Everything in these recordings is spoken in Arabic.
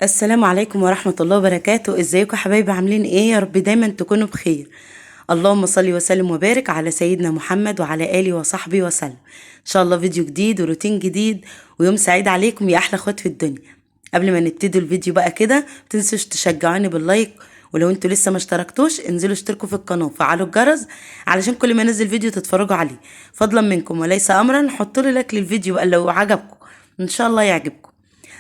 السلام عليكم ورحمة الله وبركاته. ازيكم يا حبايبي؟ عاملين ايه؟ يا رب دايما تكونوا بخير. اللهم صل وسلم وبارك على سيدنا محمد وعلى آله وصحبه وسلم. ان شاء الله فيديو جديد وروتين جديد ويوم سعيد عليكم يا احلى اخوات في الدنيا. قبل ما نبتدي الفيديو بقى كده متنسوش تشجعوني باللايك، ولو انتوا لسه ما اشتركتوش انزلوا اشتركوا في القناة وفعلوا الجرس علشان كل ما انزل فيديو تتفرجوا عليه، فضلا منكم وليس امرا. حطوا لي لايك للفيديو بقى لو عجبكم، ان شاء الله يعجبكم.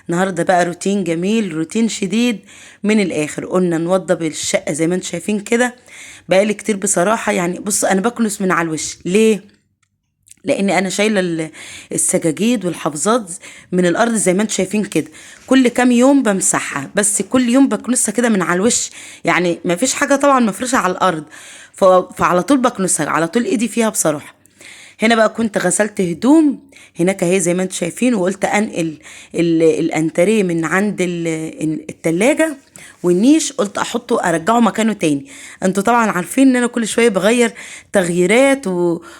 النهارده بقى روتين جميل، روتين شديد من الاخر. قلنا نوضب الشقه زي ما انتم شايفين كده. بقالي كتير بصراحه، يعني بص انا بكنس من على الوش ليه؟ لاني انا شايله السجاجيد والحفاظات من الارض زي ما انتم شايفين كده. كل كام يوم بمسحها، بس كل يوم بكنسها كده من على الوش. يعني ما فيش حاجه طبعا مفروشه على الارض، فعلى طول بكنسها، على طول ايدي فيها بصراحه. هنا بقى كنت غسلت هدوم هناك اهي زي ما انتم شايفين، وقلت انقل الانتريه من عند التلاجة والنيش، قلت احطه ارجعه مكانه تاني. انتوا طبعا عارفين ان انا كل شويه بغير تغييرات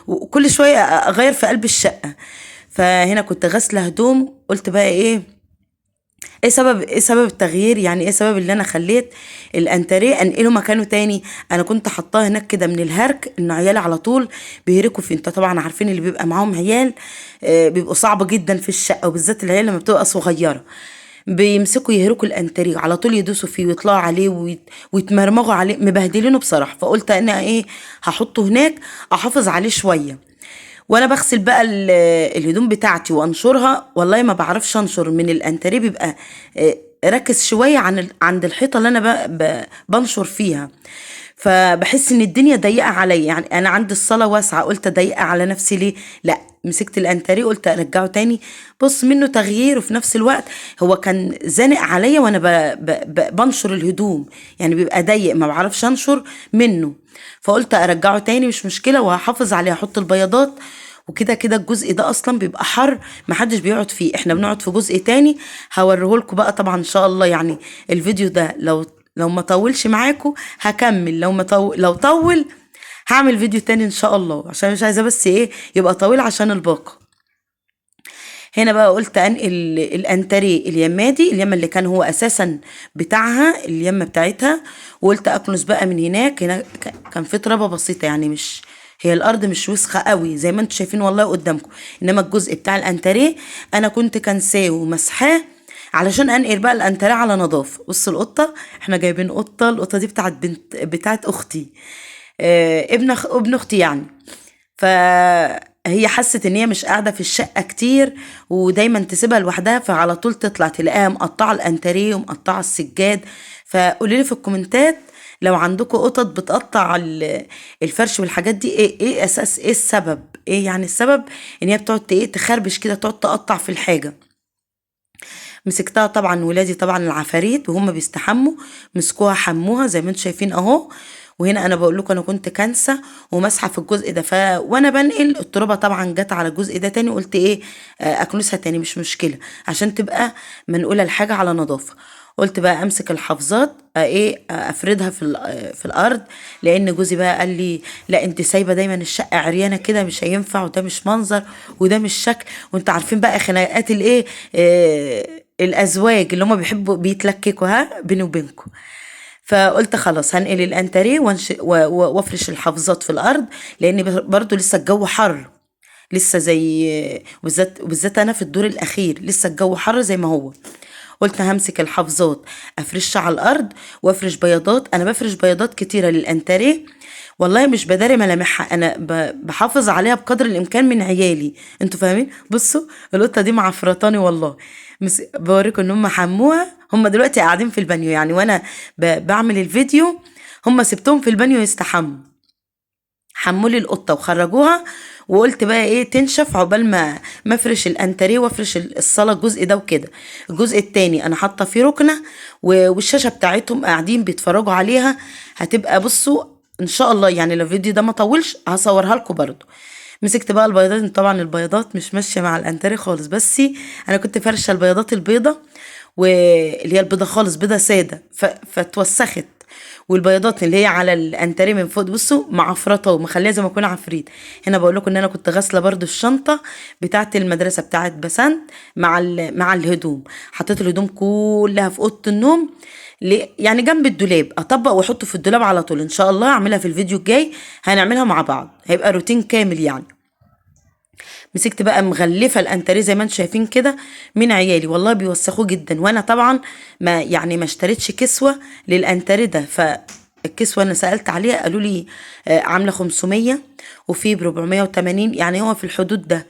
وكل شويه اغير في قلب الشقه. فهنا كنت غاسله هدوم، قلت بقى ايه سبب التغيير؟ يعني ايه سبب اللي انا خليت الانتريه انقله مكانه تاني؟ انا كنت حطاه هناك كده من الهرك، ان عيالي على طول بيهركوا فيه. انت طبعا عارفين اللي بيبقى معاهم عيال بيبقوا صعب جدا في الشقه، وبالذات العيال لما بتبقى صغيره بيمسكوا يهركوا الانتريه على طول، يدوسوا فيه ويطلعوا عليه ويتمرمغوا عليه، مبهدلينه بصراحه. فقلت انا هحطه هناك احافظ عليه شويه. وانا بغسل بقى الهدوم بتاعتي وانشرها، والله ما بعرفش انشر من الانتريه، بيبقى ركز شويه عند الحيطه اللي انا بنشر فيها. فبحس ان الدنيا ضيقه عليا، يعني انا عندي الصاله واسعه، قلت اضيقها على نفسي ليه؟ لا، مسكت الانتريه قلت ارجعه تاني. بص منه تغيير، وفي نفس الوقت هو كان زانق عليا وانا بنشر الهدوم، يعني بيبقى ضيق ما بعرفش انشر منه. فقلت ارجعه تاني مش مشكله، وهحافظ عليه، احط البياضات. وكده كده الجزء ده اصلا بيبقى حر، محدش بيقعد فيه، احنا بنقعد في جزء تاني هوريهولكوا بقى طبعا ان شاء الله. يعني الفيديو ده لو ما طولش معاكم هكمل، لو طول هعمل فيديو تاني ان شاء الله، عشان مش عايزه بس يبقى طويل عشان الباقة. هنا بقى قلت انقل الانتريه اليمه اللي كان هو اساسا بتاعها، اليمه بتاعتها، وقلت اكنس بقى من هناك كان في ترابه بسيطه، يعني مش هي الارض مش وسخه قوي زي ما انتم شايفين والله قدامكم، انما الجزء بتاع الانتريه انا كنت كنساه ومسحاه علشان انقل بقى الانتريه على نظافه. بص القطه، احنا جايبين القطه دي بتاعت اختي، ابن اختي يعني. فهي حست ان هي مش قاعده في الشقه كتير ودايما تسيبها لوحدها، فعلى طول تطلع تلاقيها مقطعه الانتريه ومقطعه السجاد. فقولي لي في الكومنتات لو عندكم قطط بتقطع الفرش والحاجات دي، ايه السبب؟ ايه يعني السبب ان هي بتقعد تخربش كده، تقعد تقطع في الحاجه. مسكتها طبعا، ولادي طبعا العفاريت وهم بيستحموا مسكوها حموها زي ما انتم شايفين اهو. وهنا انا بقول لكم انا كنت كانسه وماسحه في الجزء ده، وانا بنقل الترابه طبعا جت على الجزء ده تاني، قلت اكنسها تاني مش مشكله عشان تبقى منقوله الحاجه على نظافه. قلت بقى امسك الحفاظات افردها في الارض، لان جوزي بقى قال لي لا انت سايبه دايما الشقه عريانه كده، مش هينفع، وده مش منظر وده مش شكل. وانت عارفين بقى خناقات الازواج اللي هم بيحبوا بيتلككوا بيني وبينكم. فقلت خلاص هنقل الانتريه وافرش الحافظات في الارض، لان برضو لسه الجو حر، لسه زي وبالذات انا في الدور الاخير لسه الجو حر زي ما هو. قلت همسك الحافظات افرشها على الارض وافرش بياضات. انا بفرش بياضات كتيره للانتريه، والله مش بداري ملامحها، انا بحافظ عليها بقدر الامكان من عيالي. انتوا فاهمين؟ بصوا القطه دي معفرطاني والله، بوريكم ان هم حموها. هم دلوقتي قاعدين في البانيو، يعني وانا بعمل الفيديو هم سبتهم في البانيو يستحموا، حمولي القطه وخرجوها. وقلت بقى تنشف عقبال ما افرش الانتريه وافرش الصاله الجزء ده وكده. الجزء التاني انا حاطه فيه ركنه والشاشه بتاعتهم قاعدين بيتفرجوا عليها. هتبقى بصوا ان شاء الله، يعني لو الفيديو ده ما طولش هصورها لكم برضو. مسكت بقى البيضات، طبعا البيضات مش ماشيه مع الانتريه خالص، بس انا كنت فرشه البيضات البيضه واللي هي البيضه خالص بيضه ساده، فتوسخت. والبياضات اللي هي على الانتريه من فوق بصوا معفرطه ومخليها زي ما يكون عفريت. هنا بقول لكم ان انا كنت غاسله برضو الشنطه بتاعه المدرسه بتاعه بسنت مع الهدوم. حطيت الهدوم كلها في اوضه النوم، يعني جنب الدولاب، اطبق واحطه في الدولاب على طول. ان شاء الله اعملها في الفيديو الجاي، هنعملها مع بعض، هيبقى روتين كامل يعني. مسكت بقى مغلفه الانتريه زي ما انتم شايفين كده من عيالي، والله بيوسخوه جدا. وانا طبعا ما اشتريتش كسوه للانتريه ده، فالكسوه انا سالت عليها قالوا لي عامله 500 وفي ب 480، يعني هو في الحدود ده.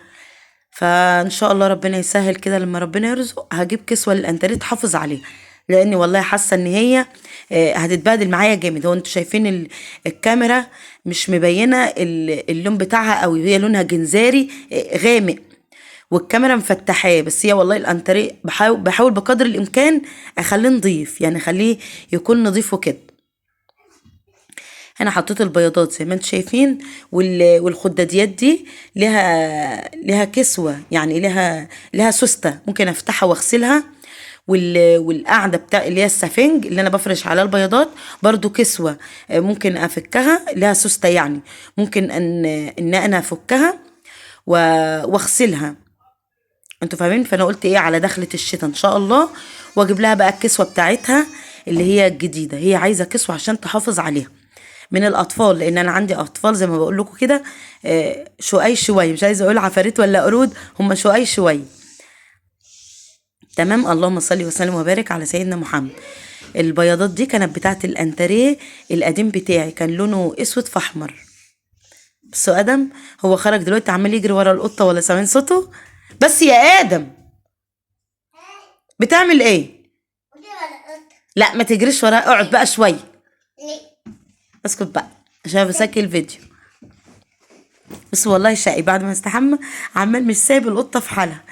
فان شاء الله ربنا يسهل كده، لما ربنا يرزق هجيب كسوه للانتريه تحافظ عليها، لاني والله حاسه ان هي هتتبهدل معايا جامد. هو انتوا شايفين الكاميرا مش مبينه اللون بتاعها قوي، هي لونها جنزاري غامق، والكاميرا مفتحاه، بس هي والله الانتريه بحاول بقدر الامكان اخليه نظيف، يعني اخليه يكون نظيف وكده. انا حطيت البياضات زي ما انتم شايفين، والخداديات دي لها كسوه، يعني لها سوسته ممكن افتحها واغسلها. والقاعده بتاع اللي هي السفنج اللي انا بفرش على البياضات برضو كسوه، ممكن افكها، لها سوسته يعني، ممكن ان انا افكها واغسلها. انتوا فاهمين؟ فانا قلت ايه على دخلة الشتاء ان شاء الله، واجيب لها بقى الكسوه بتاعتها اللي هي الجديده. هي عايزه كسوه عشان تحافظ عليها من الاطفال، لان انا عندي اطفال زي ما بقول لكم كده شقي شويه، مش عايزه اقول عفاريت ولا قرود، هم شقي شويه. تمام. اللهم صل وسلم وبارك على سيدنا محمد. البياضات دي كانت بتاعت الانتريه القديم بتاعي، كان لونه اسود في احمر. بس ادم هو خرج دلوقتي عمال يجري ورا القطه، ولا سامعين صوته؟ بس يا ادم بتعمل ايه؟ لا ما تجريش وراه، اقعد بقى شويه. اسكت بقى عشان بسجل الفيديو. بس والله شقي، بعد ما استحمى عمال مش سايب القطه في حالها.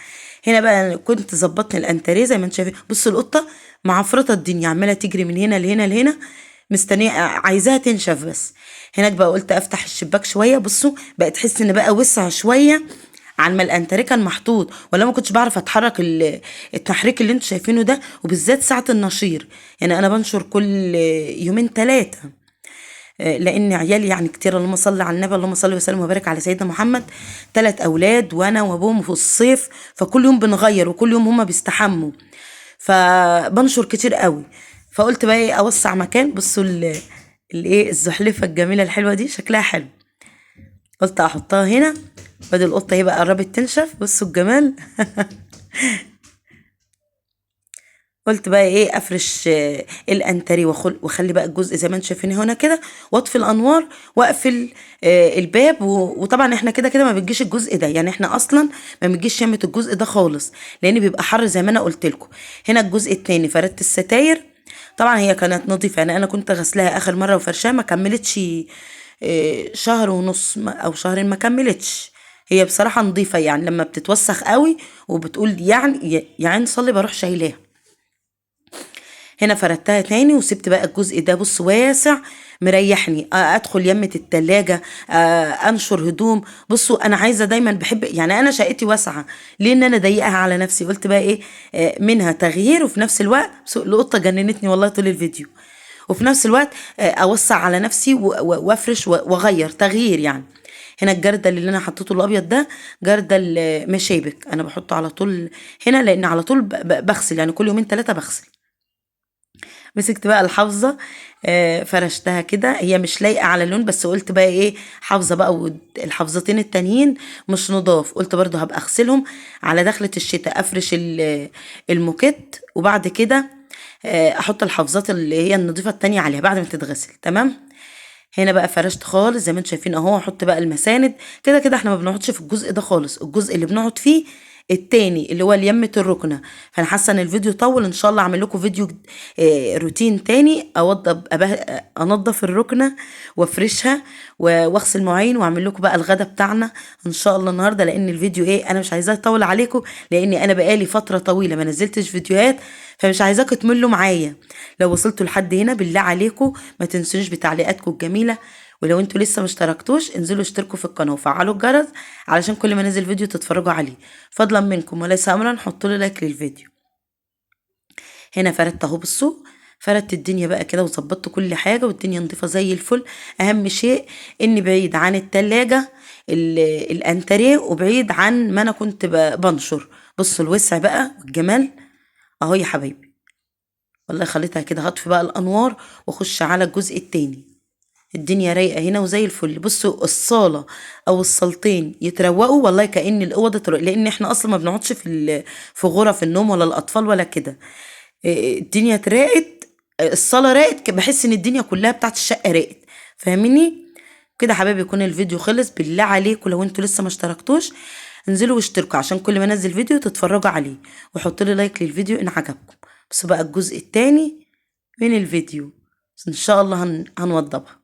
هنا بقى أنا كنت ظبطت الانتريه زي ما انتم شايفين. بصوا القطه معفرطه الدنيا، عماله تجري من هنا لهنا لهنا، مستنيه عايزاها تنشف بس. هناك بقى قلت افتح الشباك شويه. بصوا بقى تحس ان بقى وسع شويه عن ما الانتريه كان محطوط، ولا ما كنتش بعرف اتحرك التحريك اللي انتم شايفينه ده، وبالذات ساعه النشير. يعني انا بنشر كل يومين ثلاثه، لان عيالي يعني كتير. اللهم صل على النبي، اللهم صل وسلم وبارك على سيدنا محمد. 3 اولاد وانا وابوهم في الصيف، فكل يوم بنغير وكل يوم هما بيستحموا، فبنشر كتير قوي. فقلت بقى ايه اوسع مكان. بصوا الايه الزحلفه الجميله الحلوه دي شكلها حلو، قلت احطها هنا بدل القطه هي بقى قربت تنشف. بصوا الجمال. قلت بقى ايه افرش الانتري واخلي بقى الجزء زي ما انتم شايفين هنا كده، واطفي الانوار واقفل الباب. وطبعا احنا كده كده ما بتجيش الجزء ده، يعني احنا اصلا ما بتجيش شمة الجزء ده خالص، لان بيبقى حر زي ما انا قلت لكم. هنا الجزء التاني فردت الستاير، طبعا هي كانت نظيفه، يعني انا كنت غسلاها اخر مره وفرشاها ما كملتش شهر ونص او شهرين، ما كملتش. هي بصراحه نظيفه، يعني لما بتتوسخ قوي وبتقول يعني صلي بروح شايلاها. هنا فردتها تاني وسبت بقى الجزء ده بص واسع مريحني، ادخل يمة التلاجة، انشر هدوم. بصوا انا عايزه دايما بحب، يعني انا شقتي واسعه، ليه ان انا ضيقها على نفسي؟ قلت بقى ايه منها تغيير، وفي نفس الوقت القطه جننتني والله طول الفيديو، وفي نفس الوقت اوسع على نفسي وافرش واغير تغيير يعني. هنا الجردل اللي انا حطيته الابيض ده جردل مشابك، انا بحطه على طول هنا، لان على طول بغسل، يعني كل يومين 3 بغسل. مسكت بقى الحافظة فرشتها كده، هي مش لايقة على اللون، بس قلت بقى ايه حافظة بقى، والحافظتين التانيين مش نضاف، قلت برضو هبقى اغسلهم على دخلة الشتاء. افرش الموكيت، وبعد كده احط الحافظات اللي هي النضيفة التانية عليها بعد ما تتغسل. تمام. هنا بقى فرشت خالص زي ما انتم شايفين اهو. احط بقى المساند، كده كده احنا ما بنقعدش في الجزء ده خالص، الجزء اللي بنقعد فيه التاني اللي هو يمة الركنة. فانا حاسه ان الفيديو طول، ان شاء الله اعمل لكم فيديو روتين تاني، انضف الركنة وافرشها واغسل مواعين، واعمل لكم بقى الغدا بتاعنا ان شاء الله النهارده. لان الفيديو ايه انا مش عايزاه يطول عليكم، لاني انا بقالي فتره طويله ما نزلتش فيديوهات، فمش عايزاكم تملوا معايا. لو وصلتوا لحد هنا بالله عليكم ما تنسونيش بتعليقاتكم الجميله، ولو انتوا لسه مشتركتوش انزلوا اشتركوا في القناه وفعلوا الجرس علشان كل ما ننزل فيديو تتفرجوا عليه. فضلا منكم وليس امرا حطوا لي لايك للفيديو. هنا فردت اهو. بصوا فردت الدنيا بقى كده وظبطت كل حاجة والدنيا نضيفة زي الفل. اهم شيء اني بعيد عن التلاجة الانتريه، وبعيد عن ما انا كنت بنشر. بصوا الوسع بقى والجمال اهو يا حبايبي. والله خليتها كده، هطفي بقى الانوار واخش على الجزء التاني. الدنيا رايقه هنا وزي الفل. بصوا الصاله او الصالتين يتروقوا، والله كأن الاوضه تروق، لان احنا اصلا ما بنقعدش في غرف النوم ولا الاطفال ولا كده. الدنيا اتراقت، الصاله راقت، بحس ان الدنيا كلها بتاعت الشقه راقت. فاهميني؟ كده حبايبي يكون الفيديو خلص. بالله عليكم لو انتوا لسه ما اشتركتوش انزلوا واشتركوا، عشان كل ما انزل فيديو تتفرجوا عليه، وحطوا لي لايك للفيديو ان عجبكم. بس بقى الجزء التاني من الفيديو ان شاء الله هنوضبها.